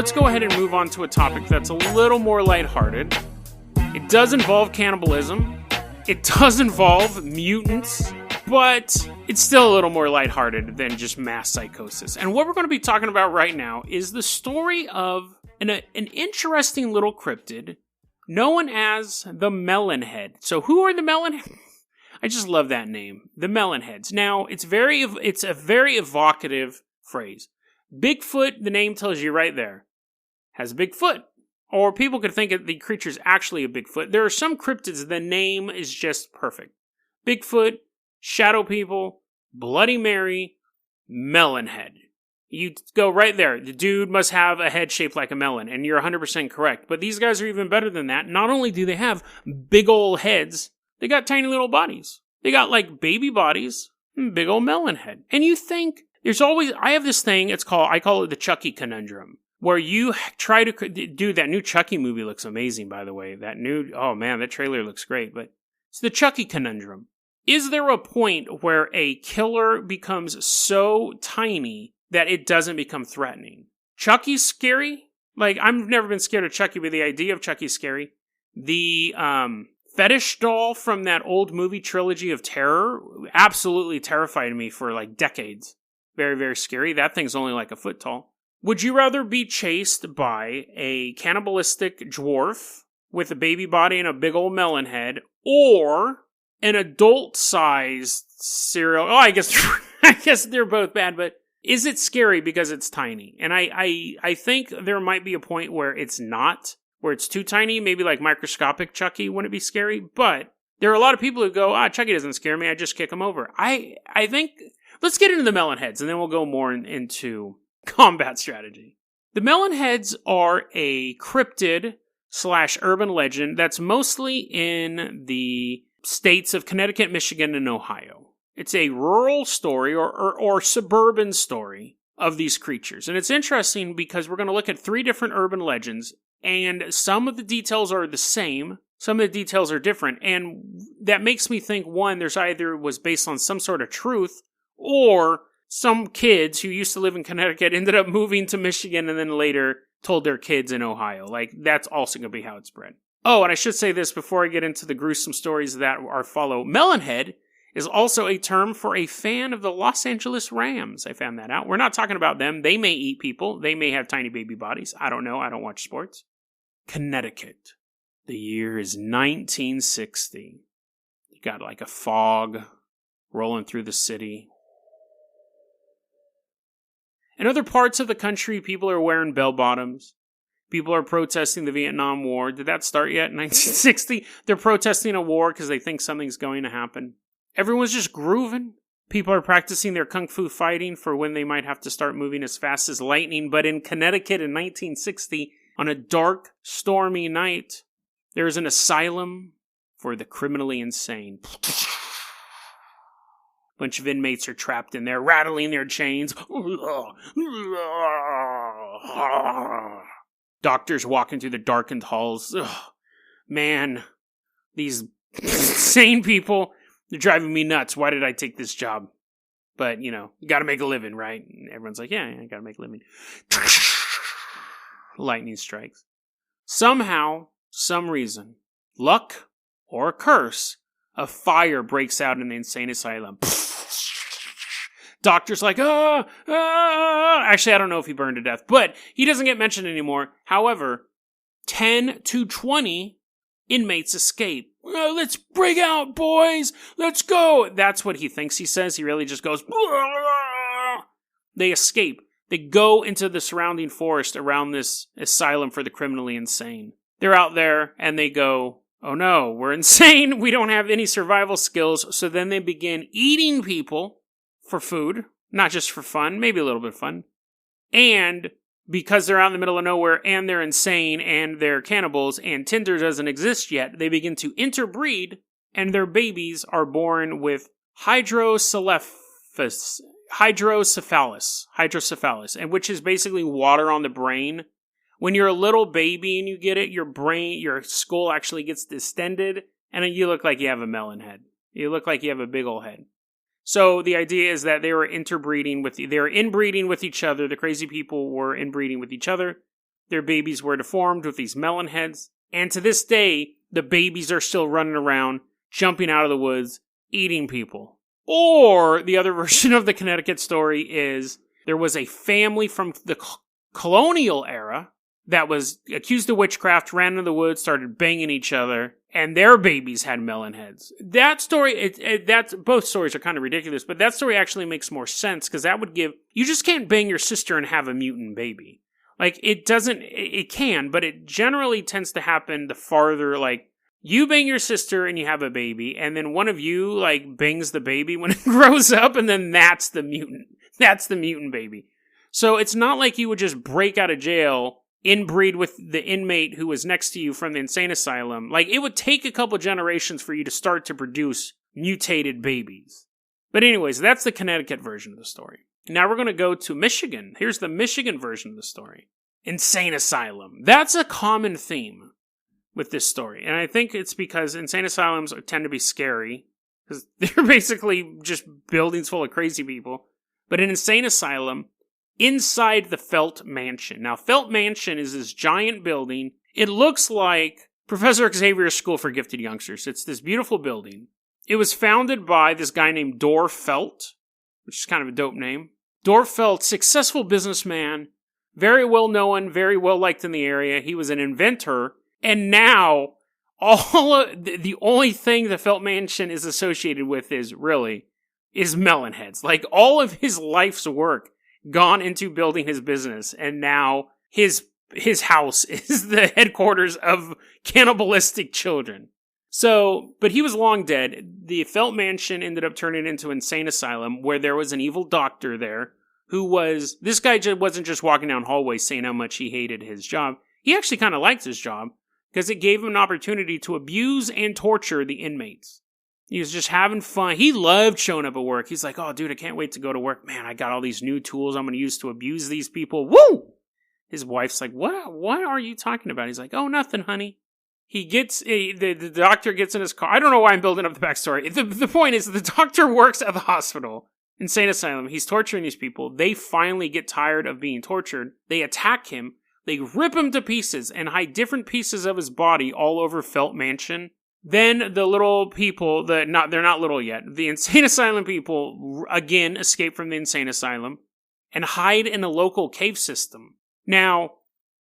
let's go ahead and move on to a topic that's a little more lighthearted. It does involve cannibalism. It does involve mutants, but it's still a little more lighthearted than just mass psychosis. And what we're going to be talking about right now is the story of an interesting little cryptid known as the Melon Head. So who are the Melon Heads? I just love that name, the Melon Heads. Now, it's a very evocative phrase. Bigfoot, the name tells you right there, has a big foot. Or people could think that the creature's actually a Bigfoot. There are some cryptids, the name is just perfect. Bigfoot, Shadow People, Bloody Mary, Melon Head. You go right there. The dude must have a head shaped like a melon, and you're 100% correct. But these guys are even better than that. Not only do they have big old heads, they got tiny little bodies. They got like baby bodies and big old melon head. And you think, I have this thing, I call it the Chucky conundrum, where you try to, dude, that new Chucky movie looks amazing, by the way. Oh man, that trailer looks great. But it's the Chucky conundrum. Is there a point where a killer becomes so tiny that it doesn't become threatening? Chucky's scary. Like, I've never been scared of Chucky, but the idea of Chucky's scary. The fetish doll from that old movie trilogy of terror absolutely terrified me for like decades. Very, very scary. That thing's only like a foot tall. Would you rather be chased by a cannibalistic dwarf with a baby body and a big old melon head, or an adult-sized serial? Oh, I guess they're both bad, but is it scary because it's tiny? And I think there might be a point where it's not, where it's too tiny. Maybe like microscopic Chucky wouldn't be scary, but there are a lot of people who go, Chucky doesn't scare me, I just kick him over. I think, let's get into the Melon Heads, and then we'll go more into combat strategy. The Melon Heads are a cryptid / urban legend that's mostly in the states of Connecticut, Michigan, and Ohio. It's a rural story or suburban story of these creatures. And it's interesting because we're going to look at 3 different urban legends, and some of the details are the same, some of the details are different. And that makes me think, one, there's either was based on some sort of truth, or some kids who used to live in Connecticut ended up moving to Michigan and then later told their kids in Ohio. Like, that's also going to be how it's spread. Oh, and I should say this before I get into the gruesome stories that are follow. Melonhead is also a term for a fan of the Los Angeles Rams. I found that out. We're not talking about them. They may eat people. They may have tiny baby bodies. I don't know. I don't watch sports. Connecticut. The year is 1960. You got like a fog rolling through the city. In other parts of the country, people are wearing bell-bottoms. People are protesting the Vietnam War. Did that start yet in 1960? They're protesting a war because they think something's going to happen. Everyone's just grooving. People are practicing their kung fu fighting for when they might have to start moving as fast as lightning. But in Connecticut in 1960, on a dark, stormy night, there is an asylum for the criminally insane. Bunch of inmates are trapped in there, rattling their chains. Doctors walking through the darkened halls. Man, these insane people, they're driving me nuts. Why did I take this job? But, you gotta make a living, right? And everyone's like, yeah, I gotta make a living. Lightning strikes. Somehow, some reason, luck or a curse, a fire breaks out in the insane asylum. Doctor's like, Actually, I don't know if he burned to death, but he doesn't get mentioned anymore. However, 10 to 20 inmates escape. Let's break out, boys. Let's go. That's what he thinks he says. He really just goes. They escape. They go into the surrounding forest around this asylum for the criminally insane. They're out there and they go, oh no, we're insane. We don't have any survival skills. So then they begin eating people for food, not just for fun, maybe a little bit of fun. And because they're out in the middle of nowhere and they're insane and they're cannibals and Tinder doesn't exist yet, they begin to interbreed and their babies are born with hydrocephalus, and which is basically water on the brain. When you're a little baby and you get it, your skull actually gets distended and then you look like you have a melon head. You look like you have a big old head. So the idea is that they were inbreeding with each other. The crazy people were inbreeding with each other. their babies were deformed with these melon heads. And to this day, the babies are still running around, jumping out of the woods, eating people. Or the other version of the Connecticut story is there was a family from the colonial era that was accused of witchcraft, ran into the woods, started banging each other, and their babies had melon heads. That story, both stories are kind of ridiculous, but that story actually makes more sense, because that would give, you just can't bang your sister and have a mutant baby. Like, it can, but it generally tends to happen the farther, like, you bang your sister and you have a baby, and then one of you, like, bangs the baby when it grows up, and then that's the mutant. That's the mutant baby. So it's not like you would just break out of jail, inbreed with the inmate who was next to you from the insane asylum. Like, it would take a couple generations for you to start to produce mutated babies. But anyways, that's the Connecticut version of the story. Now we're going to go to Michigan. Here's the Michigan version of the story. Insane asylum. That's a common theme with this story. And I think it's because insane asylums tend to be scary, because they're basically just buildings full of crazy people. But an insane asylum, inside the Felt Mansion. Now, Felt Mansion is this giant building. It looks like Professor Xavier's School for Gifted Youngsters. It's this beautiful building. It was founded by this guy named Dorr Felt, which is kind of a dope name. Dorr Felt, successful businessman, very well known, very well liked in the area. He was an inventor, and now the only thing the Felt Mansion is associated with is melon heads. Like, all of his life's work gone into building his business, and now his house is the headquarters of cannibalistic children. So, but he was long dead. The Felt Mansion ended up turning into an insane asylum, where there was an evil doctor there this guy wasn't just walking down hallways saying how much he hated his job. He actually kind of liked his job, because it gave him an opportunity to abuse and torture the inmates. He was just having fun. He loved showing up at work. He's like, oh, dude, I can't wait to go to work. Man, I got all these new tools I'm going to use to abuse these people. Woo! His wife's like, what are you talking about? He's like, oh, nothing, honey. The doctor gets in his car. I don't know why I'm building up the backstory. The point is, the doctor works at the hospital, insane asylum. He's torturing these people. They finally get tired of being tortured. They attack him. They rip him to pieces and hide different pieces of his body all over Felt Mansion. Then the little people, they're not little yet, the insane asylum people again escape from the insane asylum and hide in a local cave system. Now,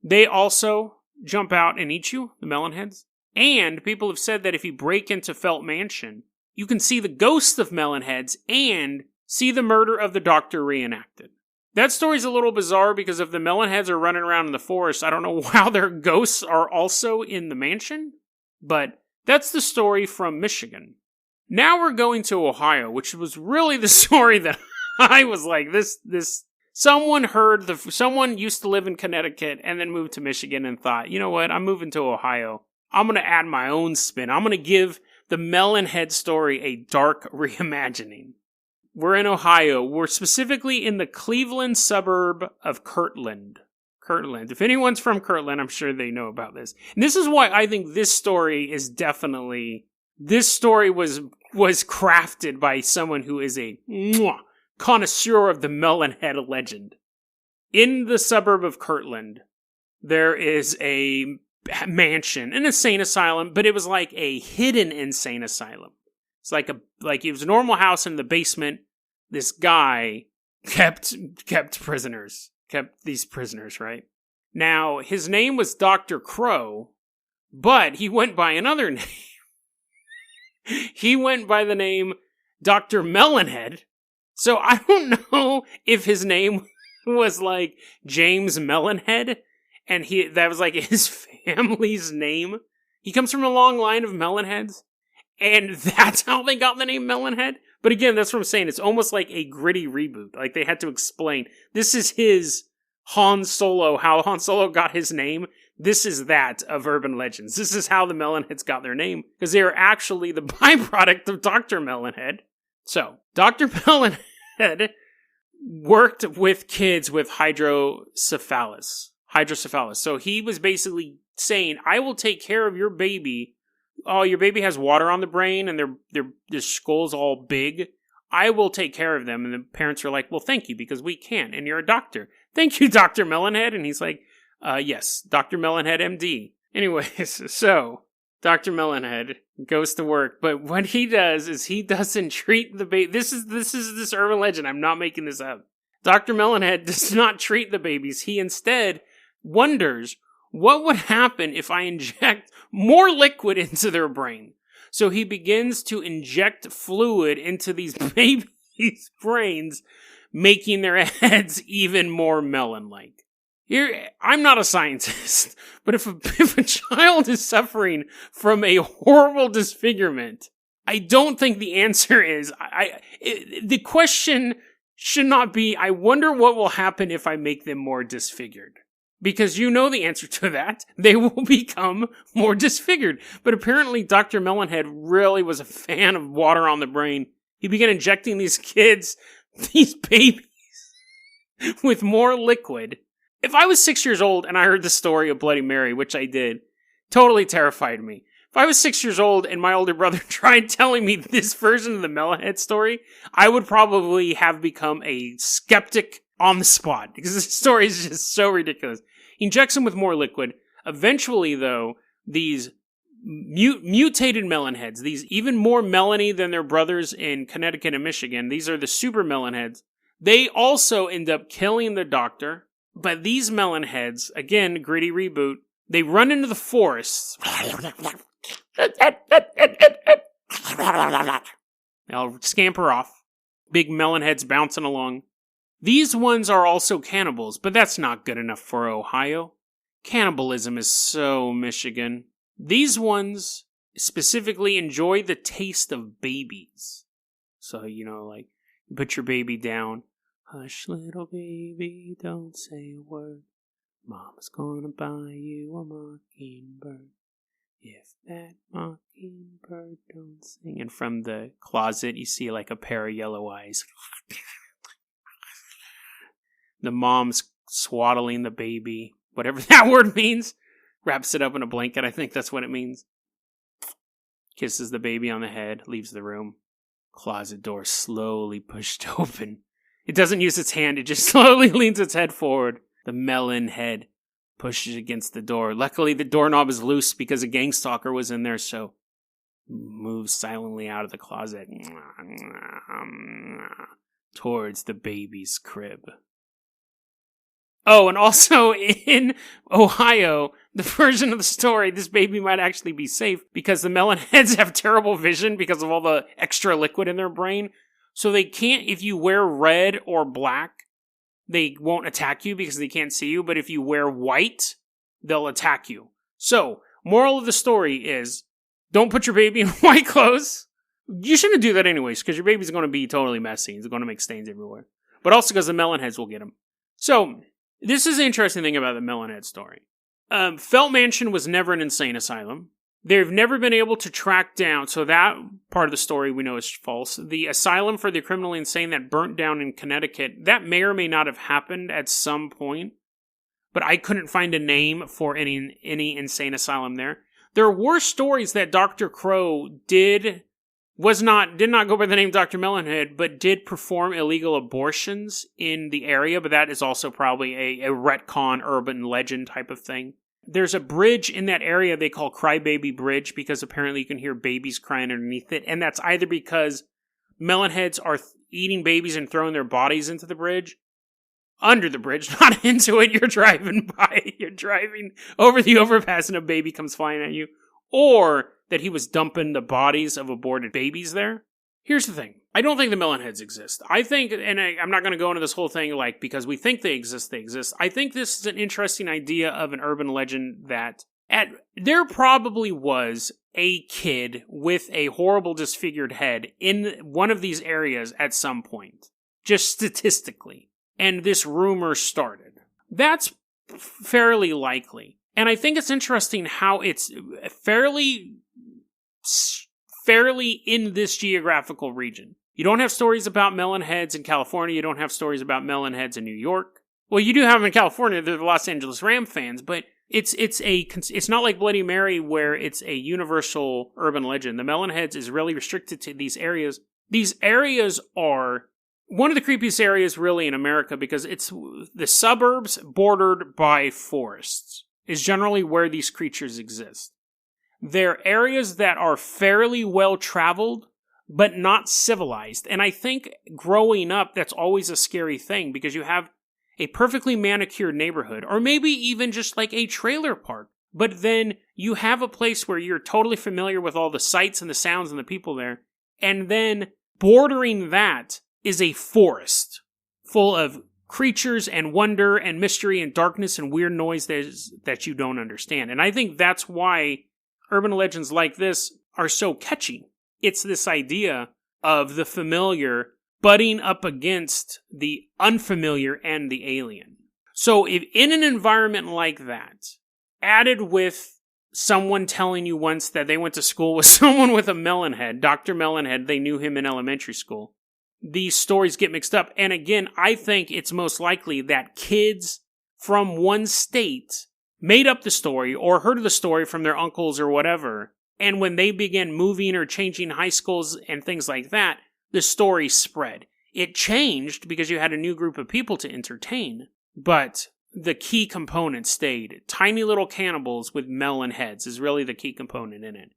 they also jump out and eat you, the melon heads. And people have said that if you break into Felt Mansion, you can see the ghosts of melon heads and see the murder of the doctor reenacted. That story's a little bizarre, because if the melon heads are running around in the forest, I don't know how their ghosts are also in the mansion. But that's the story from Michigan. Now we're going to Ohio, which was really the story that I was like, someone used to live in Connecticut and then moved to Michigan and thought, you know what, I'm moving to Ohio. I'm going to add my own spin. I'm going to give the melon head story a dark reimagining. We're in Ohio. We're specifically in the Cleveland suburb of Kirtland. Kirtland. If anyone's from Kirtland, I'm sure they know about this. And this is why I think this story was crafted by someone who is a connoisseur of the melon head legend. In the suburb of Kirtland, there is a mansion, an insane asylum, but it was like a hidden insane asylum. It's like it was a normal house in the basement. This guy kept these prisoners, right? Now, his name was Dr. Crow, but he went by another name. He went by the name Dr. Melonhead. So I don't know if his name was like James Melonhead, and that was like his family's name. He comes from a long line of Melonheads, and that's how they got the name Melonhead. But again, that's what I'm saying. It's almost like a gritty reboot. Like, they had to explain, this is his Han Solo, how Han Solo got his name. This is that of urban legends. This is how the Melonheads got their name, because they are actually the byproduct of Dr. Melonhead. So, Dr. Melonhead worked with kids with hydrocephalus. So he was basically saying, I will take care of your baby. Oh, your baby has water on the brain and their skull's all big. I will take care of them. And the parents are like, well, thank you, because we can't. And you're a doctor. Thank you, Dr. Melonhead. And he's like, Yes, Dr. Melonhead, MD. Anyways, so Dr. Melonhead goes to work, but what he does is he doesn't treat the baby. This is urban legend. I'm not making this up. Dr. Melonhead does not treat the babies. He instead wonders what would happen if I inject more liquid into their brain. So he begins to inject fluid into these babies' brains, making their heads even more melon-like. Here, I'm not a scientist, but if a child is suffering from a horrible disfigurement, I don't think the answer is, the question should not be, I wonder what will happen if I make them more disfigured. Because you know the answer to that. They will become more disfigured. But apparently Dr. Melonhead really was a fan of water on the brain. He began injecting these kids, these babies, with more liquid. If I was 6 years old and I heard the story of Bloody Mary, which I did, totally terrified me. If I was 6 years old and my older brother tried telling me this version of the Melonhead story, I would probably have become a skeptic on the spot, because this story is just so ridiculous. He injects them with more liquid. Eventually, though, these mutated Melonheads, these even more melony than their brothers in Connecticut and Michigan, these are the super Melonheads, they also end up killing the doctor. But these Melonheads, again, gritty reboot, they run into the forests. They'll scamper off. Big Melonheads bouncing along. These ones are also cannibals, but that's not good enough for Ohio. Cannibalism is so Michigan. These ones specifically enjoy the taste of babies. So, you know, like, you put your baby down. Hush, little baby, don't say a word. Mama's gonna buy you a mockingbird. If that mockingbird don't sing. And from the closet, you see like a pair of yellow eyes. The mom's swaddling the baby, whatever that word means. Wraps it up in a blanket, I think that's what it means. Kisses the baby on the head, leaves the room. Closet door slowly pushed open. It doesn't use its hand, it just slowly leans its head forward. The melon head pushes against the door. Luckily, the doorknob is loose because a gang stalker was in there, so moves silently out of the closet towards the baby's crib. Oh, and also in Ohio, the version of the story, this baby might actually be safe because the Melonheads have terrible vision because of all the extra liquid in their brain. So they can't, if you wear red or black, they won't attack you because they can't see you. But if you wear white, they'll attack you. So, moral of the story is, don't put your baby in white clothes. You shouldn't do that anyways because your baby's going to be totally messy. It's going to make stains everywhere. But also because the Melonheads will get them. So, this is the interesting thing about the Melonhead story. Felt Mansion was never an insane asylum. They've never been able to track down, so that part of the story we know is false. The asylum for the criminally insane that burnt down in Connecticut, that may or may not have happened at some point, but I couldn't find a name for any insane asylum there. There were stories that Dr. Crow did not go by the name Dr. Melonhead, but did perform illegal abortions in the area, but that is also probably a retcon urban legend type of thing. There's a bridge in that area they call Crybaby Bridge because apparently you can hear babies crying underneath it, and that's either because Melonheads are eating babies and throwing their bodies into the bridge, under the bridge, not into it. You're driving by, you're driving over the overpass and a baby comes flying at you, or that he was dumping the bodies of aborted babies there. Here's the thing. I don't think the Melonheads exist. I think, and I'm not going to go into this whole thing like, because we think they exist, they exist. I think this is an interesting idea of an urban legend that there probably was a kid with a horrible disfigured head in one of these areas at some point. Just statistically. And this rumor started. That's fairly likely. And I think it's interesting how it's fairly in this geographical region. You don't have stories about Melonheads in California. You don't have stories about Melonheads in New York. Well, you do have them in California. They're the Los Angeles Ram fans, but it's not like Bloody Mary where it's a universal urban legend. The Melonheads is really restricted to these areas. These areas are one of the creepiest areas really in America because it's the suburbs bordered by forests is generally where these creatures exist. They're areas that are fairly well traveled, but not civilized. And I think growing up, that's always a scary thing because you have a perfectly manicured neighborhood, or maybe even just like a trailer park. But then you have a place where you're totally familiar with all the sights and the sounds and the people there. And then bordering that is a forest full of creatures and wonder and mystery and darkness and weird noise that you don't understand. And I think that's why urban legends like this are so catchy. It's this idea of the familiar butting up against the unfamiliar and the alien. So if in an environment like that, added with someone telling you once that they went to school with someone with a melon head, Dr. Melonhead, they knew him in elementary school, these stories get mixed up. And again, I think it's most likely that kids from one state made up the story or heard of the story from their uncles or whatever. And when they began moving or changing high schools and things like that, the story spread. It changed because you had a new group of people to entertain, but the key component stayed. Tiny little cannibals with melon heads is really the key component in it.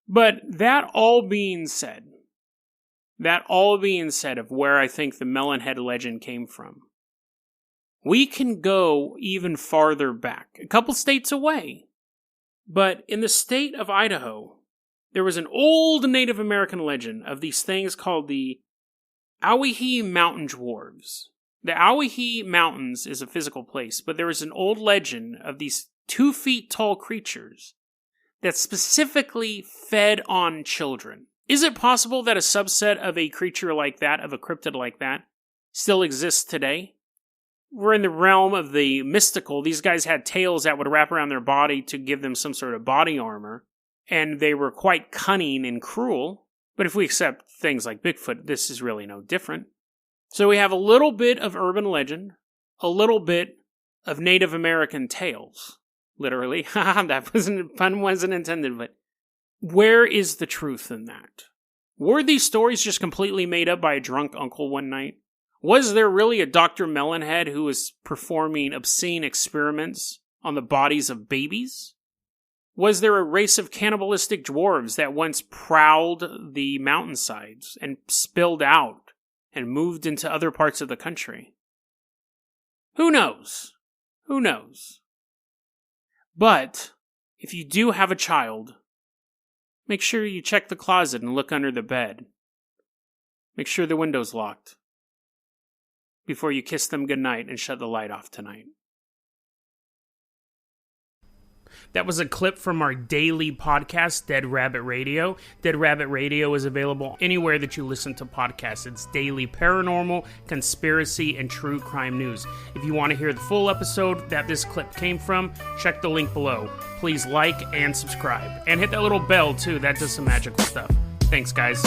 But that all being said of where I think the melon head legend came from, we can go even farther back, a couple states away. But in the state of Idaho, there was an old Native American legend of these things called the Owyhee mountain dwarves. The Owyhee Mountains is a physical place, but there is an old legend of these 2 feet tall creatures that specifically fed on children. Is it possible that a subset of a creature like that, of a cryptid like that, still exists today? We're in the realm of the mystical. These guys had tails that would wrap around their body to give them some sort of body armor, and they were quite cunning and cruel. But if we accept things like Bigfoot, this is really no different. So we have a little bit of urban legend, a little bit of Native American tales. Literally. That pun wasn't intended, but where is the truth in that? Were these stories just completely made up by a drunk uncle one night? Was there really a Dr. Melonhead who was performing obscene experiments on the bodies of babies? Was there a race of cannibalistic dwarves that once prowled the mountainsides and spilled out and moved into other parts of the country? Who knows? Who knows? But if you do have a child, make sure you check the closet and look under the bed. Make sure the window's locked before you kiss them goodnight and shut the light off tonight. That was a clip from our daily podcast, Dead Rabbit Radio. Dead Rabbit Radio is available anywhere that you listen to podcasts. It's daily paranormal, conspiracy, and true crime news. If you want to hear the full episode that this clip came from, check the link below. Please like and subscribe. And hit that little bell, too. That does some magical stuff. Thanks, guys.